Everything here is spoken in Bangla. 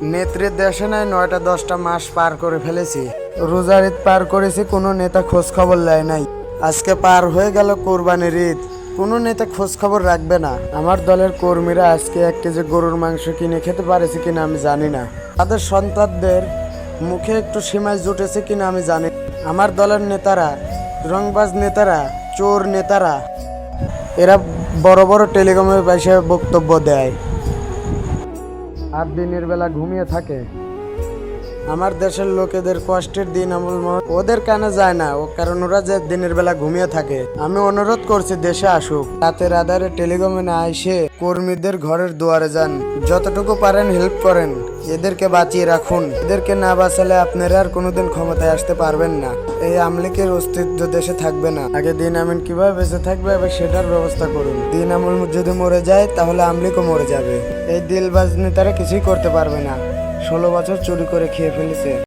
নেত্রীর দেশে নাই 9টা-10টা মাস পার করে ফেলেছি। রোজার ঈদ পার করেছি, কোনো নেতা খোঁজ খবর নেয় নাই। আজকে পার হয়ে গেল কোরবানির ঈদ, কোনো নেতা খোঁজ খবর রাখবে না। আমার দলের কর্মীরা আজকে 1 কেজি গরুর মাংস কিনে খেতে পারেছে কিনা আমি জানি না। তাদের সন্তানদের মুখে একটু সীমায় জুটেছে কিনা আমি জানি না। আমার দলের নেতারা, রংবাজ নেতারা, চোর নেতারা, এরা বড় বড় টেলিকমে বসে বক্তব্য দেয় আর দিনের বেলা ঘুমিয়ে থাকে। আমার দেশের লোকেদের কষ্টের দিন ওদের কানে যায় না, কারণ ওরা যে দিনের বেলা ঘুমিয়ে থাকে। আমি অনুরোধ করছি দেশে আসুক, রাতের আধারে টেলিকমে না এসে কর্মীদের ঘরের দুয়ারে যান, যতটুকু পারেন হেল্প করেন, এদেরকে বাঁচিয়ে রাখুন। এদেরকে না বাঁচালে আপনারা আর কোনোদিন ক্ষমতায় আসতে পারবেন না। এই আমলিকের অস্তিত্ব দেশে থাকবে না। আগে দিন আমিন কিভাবে বেঁচে থাকবে এবার সেটার ব্যবস্থা করুন। দিন আমল যদি মরে যায় তাহলে আমলিকও মরে যাবে। এই দিলবাজ নেতারা কিছুই করতে পারবে না। 16 বছর চুরি করে খেয়ে ফেলেছে।